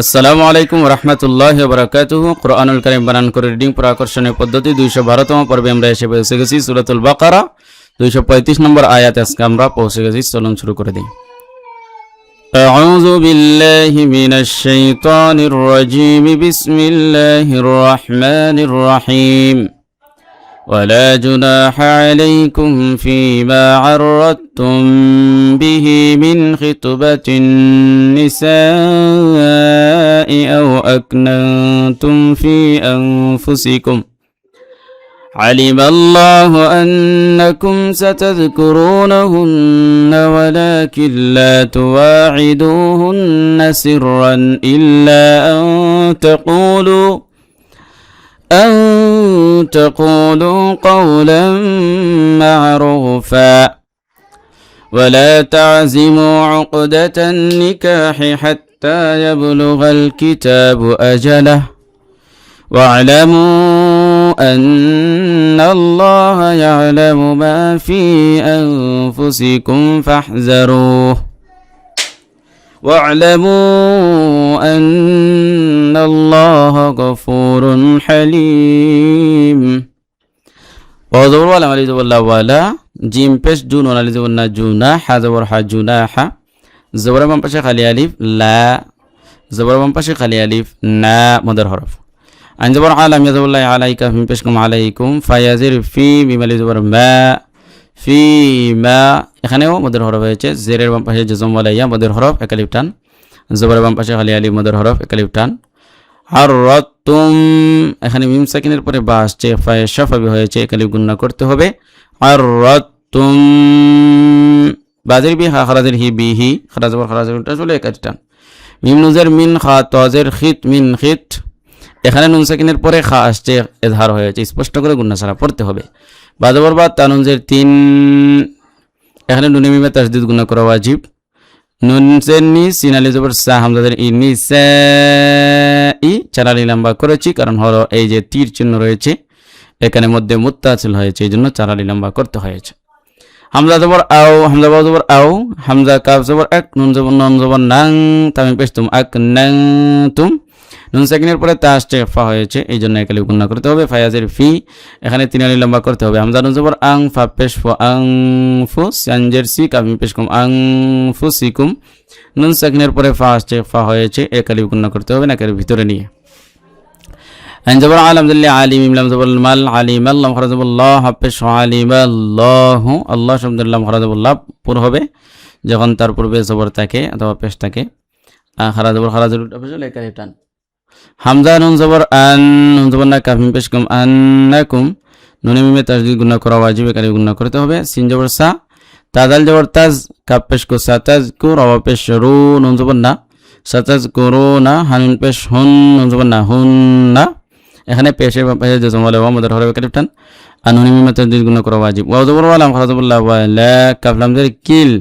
আসসালামু আলাইকুম রহমতুল্লাহি ওয়া বারাকাতুহু। কুরআনুল কারীম বানান করে রিডিং পড়া আকর্ষণীয় পদ্ধতি 212তম পর্বে আমরা এসে পৌঁছে গেছি। সূরাতুল বাকারা 235 নম্বর আয়াত আজকে আমরা পৌঁছে গেছি। চলুন শুরু করে দিই। আউযু বিল্লাহি মিনাশ শাইতানির রাজীম। বিসমিল্লাহির রাহমানির রহিম। ولا جناح عليكم فيما عرضتم به من خطبة النساء أو أكننتم في أنفسكم علم الله أنكم ستذكرونهن ولكن لا تواعدوهن سرا إلا أن تقولوا قولا معروفا ولا تعزموا عقدة النكاح حتى يبلغ الكتاب أجله واعلموا أن الله يعلم ما في أنفسكم فاحذروه واعلموا أن الله غفور حليم. وذور ولا مالي ولا ولا جيم بس جون ولا لي ولا جونا حذور حجونا ح زبر من بشي خلي ألف لا زبر من بشي خلي ألف نا مدر حرف عن زبر عالم يزور الله عليك من بشكم عليكم فيزير في بمالي زبر ما في ما এখানেও মদের হরফ হয়েছে। জেরের বাম পাশে জজম ওয়ালা ইয়া মদের হরফ একালিফ টান, জবরের বাম পাশে খালি আলিফ মদের হরফ একালিফ টান। আর রতুম এখানে মিম সাকিনের পরে বা আসছে ফায়ে শাফাবি হয়েছে, একালিফ গুণনা করতে হবে। আর রতুম বাজের বি হা খারাজের হি বি হি খারাজ বর খারাজের উল্টা চলে একালিফ টান। মিম নুজের মিন খা তাজের খিত মিন খিত, এখানে নুন সাকিনের পরে খা আসছে এজহার হয়েছে, স্পষ্ট করে গুণনা ছাড়া পড়তে হবে। বাজবর বা তানুনজের তিন, এখানে নুনে মিমে তাসদীদ গুণা করা ওয়াজিব। নুন জের নি সিন আলিফ জবর সা হামজাদের ই নি সা ই চারালি লম্বা করেছি, কারণ হলো এই যে তীর চিহ্ন রয়েছে এখানে মধ্যে মুত্তাসিল হয়েছে, এই জন্য চারালি লম্বা করতে হয়েছে। হামজা জবর আও, হামজা বাও জবর আও, হামজা কাফ জবর এক, নুন জবর নন জবর নাং, তামিম পেশ তুম আক নাং তুম। নুন সাকিনের পরে তা আসছে ফা হয়েছে, এই জন্য একালিফ গুণনা করতে হবে। ফায়াজের ফি এখানে তিন আলিফ লম্বা করতে হবে। হামজা নুন জবর আং ফা পেশ ফ আং ফু সানজের সি কামিম পেশ কুম আং ফু সিকুম। নুন সাকিনের পরে ফা আসছে ফা হয়েছে, একালিফ গুণনা করতে হবে নাকের ভিতরে নিয়ে। আইন জবর আলাম দিল্লি আলিম ইমলাম জবর মাল আলিম আল্লাহ খরাজবুল্লাহ হাফেশ আলিম আল্লাহ, আল্লাহ শব্দুল্লাহ খরাজবুল্লাহ পুর হবে যখন তার পূর্বে জবর থাকে অথবা পেশ থাকে। খারাজবর খারাজের উল্টা পেশ হলে একালিফ টান। হামজা নুন জবর আন, নুন জবর না কাফ মিম পেশ কুম আন্নাকুম, নুনে মিমে তাসদীদ গুণনা করা ওয়াজিব, একালিফ গুণনা করতে হবে। সিন জবর সা, তাজাল জবর তাজ, কাফ পেশ কু সাতাজ কু, রাওয়া পেশ রু, নুন জবর না সাতাজ কুরু না, হানুন পেশ হুন, নুন জবর না হুন না, এখানে পেশের পাশে জজম ওয়ালা ওয়া মদের হরফ একালিফ টান। আর নুনে মিমে তাসদীদ গুণনা করা ওয়াজিব। ওয়া জবর ওয়া লাম খারাজবুল্লাহ ওয়া লা কাফ লাম জের কিল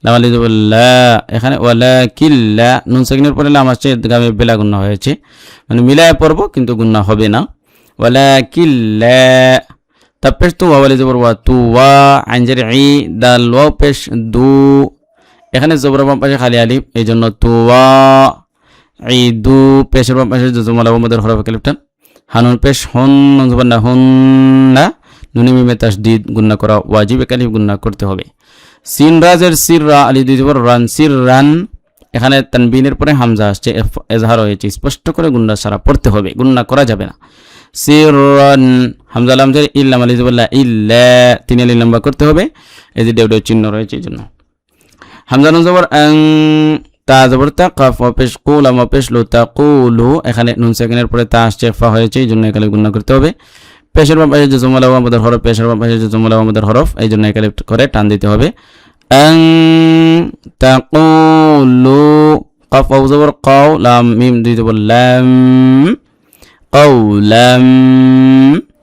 লাম আলিফ জবর লা, এখানে ওয়ালা কিল্লা নুন সাকিনের পরে লাম আসছে গামে বেলা গুণনা হয়েছে, মানে মিলায় পড়বো কিন্তু গুণনা হবে না। ওয়ালা কিল্লা তা পেশ তু ওয়া জবর ওয়া তু ওয়া আইনজের ই দাল ওয়া পেশ দু, এখানে জবর বাম পাশে খালি আলিফ, এই জন্য তু ওয়া ই দু, পেশের বাম পাশে জজম ওয়ালা ওয়া মদের হরফ একালিফ টান। হানুন পেশ হুন, নুন জবর না হুন না, নুনে মিমে তাসদীদ গুণনা করা ওয়াজিব, একালিফ গুণনা করতে হবে। সিন রাজের সির রা আলি দুই জবর রান সির রান, এখানে তানবিনের পরে হামজা আসছে এজহার হয়েছে, স্পষ্ট করে গুণনা ছাড়া পড়তে হবে, গুণনা করা যাবে না। সিররান হামজা লাম জের ইল্লাম আলি জবর লা ইল্লা, তিন আলিফ লম্বা করতে হবে, এই যে দেওয়া চিহ্ন রয়েছে এই জন্য। হামজা নুন জবর আং, তা জবর তা, কাফ ওয়া পেশ কু লাম ওয়া পেশ লু তাকুলু, এখানে নুন সাকিনের পরে তা আসছে ফা হয়েছে, এই জন্য একালিফ গুণনা করতে হবে। পেশের বাম পাশে জজম ওয়ালা ওয়া মদের হরফ, পেশের বাম পাশে জজম ওয়ালা ওয়া মদের হরফ, এই জন্য একালিফ করে টান দিতে হবে। আং তাকুলু, কাফ ওয়া জবর কাউ, লাম মিম দুই জবর লাম, কাউলাম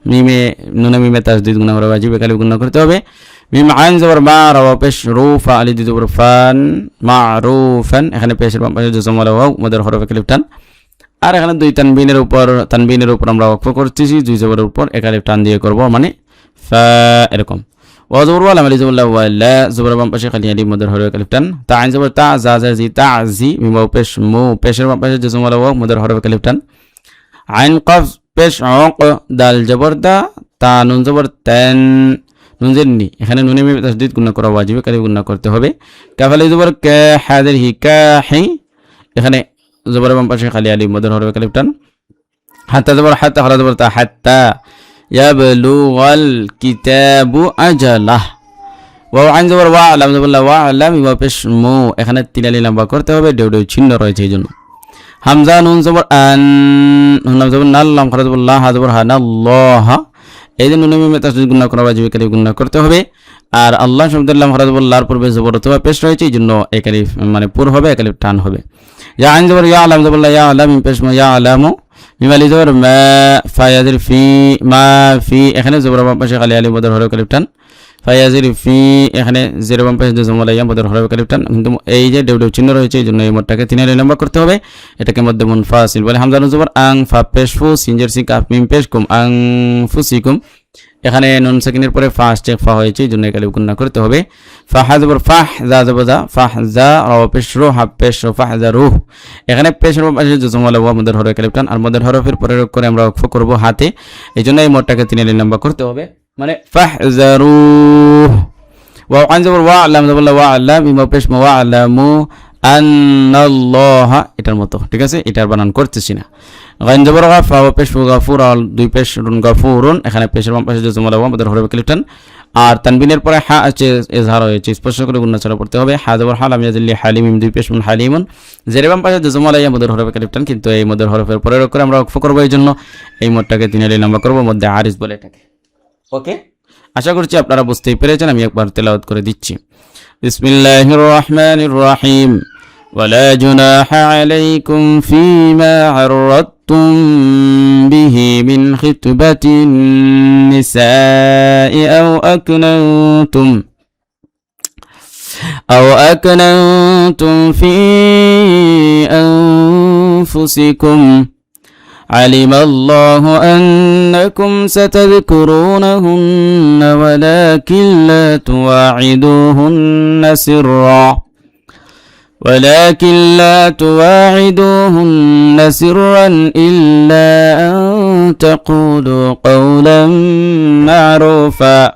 মিমে নুনে মিমে তাসদীদ গুণনা করা ওয়াজিব, একালিফ গুণনা করতে হবে। মিম আইন জবর মা, রাওয়া পেশ রু, ফা আলি দুই জবর ফান মারুফান, এখানে পেশের বাম পাশে জজম ওয়ালা ওয়া মদের হরফ একালিফ টান। আর এখানে দুই তানবিনের উপর আমরা ওয়াকফ করতেছি, দুই জবরের উপর একালিফ টান দিয়ে করব, মানে ফা এরকম। ওয়াজবর ওয়ালা মালি জবর লা ওয়ালা জবর বাম পাশে খালি আলিফ মদের হরফে কালিফ টান তা আইন জবর তা জা জা জি তা জি মিম ওয়াও পেশ মু পেশের বাম পাশে জজম ওয়ালা ওয়াও মদের হরফে কালিফ টান আইন কফ পেশ অক দাল জবর দা তা নুন জবর তেন নুন জের নি এখানে নুনে মিম তাসদীদ গুণা করা ওয়াজিব কালিফ গুণা করতে হবে কাফ আলিফ জবর কা হাদের হি কা হি এখানে জবর বাম পাশে খালি আলিফ মদের হরফে কালিফ টান হাত্তা জবর হাত্তা হলা জবর তা হাত্তা ইয়াবলুগাল কিতাবু আজালাহ ওয়াও আইন জবর ওয়া আলাম জবর লা ওয়া আলাম ওয়া পেশ মু এখানে তিন আলিফ লম্বা করতে হবে ডেউ ডেউ চিহ্ন রয়েছে এইজন্য হামজা নুন জবর আন নুন জবর নাল লাম খারা জবর লা হা জবর হা নাল্লাহ এই যে নুনে মিমে তাসদীদ গুণা করা ওয়াজিব কালিফ গুণা করতে হবে আর আল্লাহ শব্দের লাম খারা জবর লার পূর্বে জবর অথবা পেশ রয়েছে এইজন্য এই কালিফ মানে পুর হবে এই কালিফ টান হবে ইয়া আইন জবর ইয়া আলাম জবর লা ইয়া আলাম মিম পেশ মু ইয়া আলামু মিমালি জবর মা ফায়াজির ফি মা ফি এখানে জবর বাম পাশে খালি আলিফ মদের হরফে কালিফ টান ফায়াজির ফি এখানে জের বাম পাশে জজম ওয়ালা ইয়া মদের হরফে কালিফ টান কিন্তু এই যে ডেউ ডেউ চিহ্ন রয়েছে এইজন্য এই মোটটাকে তিন আলিফ লম্বা করতে হবে এটাকে মধ্যে মুনফাসিল বলে হামজা নুন জবর আং ফা পেশ ফু সিনজের সি কাফ মিম পেশ কুম আং ফুসিকুম এখানে নুন সাকিনের পরে ফা আসছে ফা হয়েছে এইজন্য এই কালিফ গুণনা করতে হবে ফা হা জবর ফাহ জা জবর জা ফাহ জা র পেশ রু হা পেশ ফাহ জা রুহ এখানে পেশের পাশে জজম ওয়ালা ওয়া মদের হরফে কালিফ টান আর মদের হরফের পরে রোগ করে আমরা ওয়াকফ করব হাতে এইজন্য এই মোটটাকে তিন আলিফ লম্বা করতে হবে মানে ফাহজারুহ ওয়া আইন জবর ওয়া আলাম জবর লা ওয়া আলাম মিম পেশ মু ওয়া আলামু আন্নাল্লাহ এটার মতো ঠিক আছে এটার বানান করতেছি না গাইন জবর গা ফা পেশ ফু গাফুর আল দুই পেশ রুন গাফুরুন এখানে পেশের বাম পাশে জজম ওয়ালা ওয়া মদের হরফে কালিফ টান আর তানবিনের পরে হা আছে ইজহার হয়েছে স্পষ্ট করে গুণনা ছাড়া পড়তে হবে হা জবর হালাম ইয়াজিল্লি হালিম দুই পেশ মুন হালিমুন জের বাম পাশে জজম ওয়ালা ইয়া মদের হরফে কালিফ টান কিন্তু এই মদের হরফের পরে রোগ করে আমরা ওয়াকফ করব এইজন্য এই মোটটাকে তিন আলিফ লম্বা করব মধ্যে আরিজ বলে এটাকে ওকে আশা করছি আপনারা বুঝতেই পেরেছেন আমি একবার তেলাওয়াত করে দিচ্ছি বিসমিল্লাহির রহমানির রহিম ওয়ালা জুনাহা আলাইকুম ফীমা আররাদতুম বিহি মিন খিতবাতিন নিসাই আও আকনাতুম ফি আনফুসিকুম علم الله أنكم ستذكرونهن ولكن لا تواعدوهن سرا إلا أن تقولوا قولا معروفا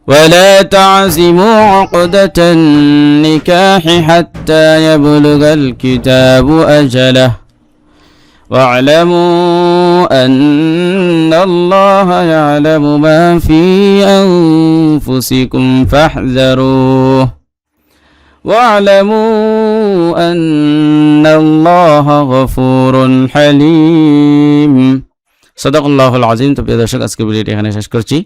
ولا تعزموا عقدة النكاح حتى يبلغ الكتاب أجله واعلموا أن الله يعلم ما في أنفسكم فاحذروه واعلموا أن الله غفور حليم صدق الله العظيم তো প্রিয় দর্শক আজকে ভিডিওটি এখানে শেষ করছি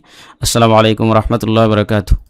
আসসালামু আলাইকুম ওয়া রাহমাতুল্লাহি ওয়া বারাকাতুহু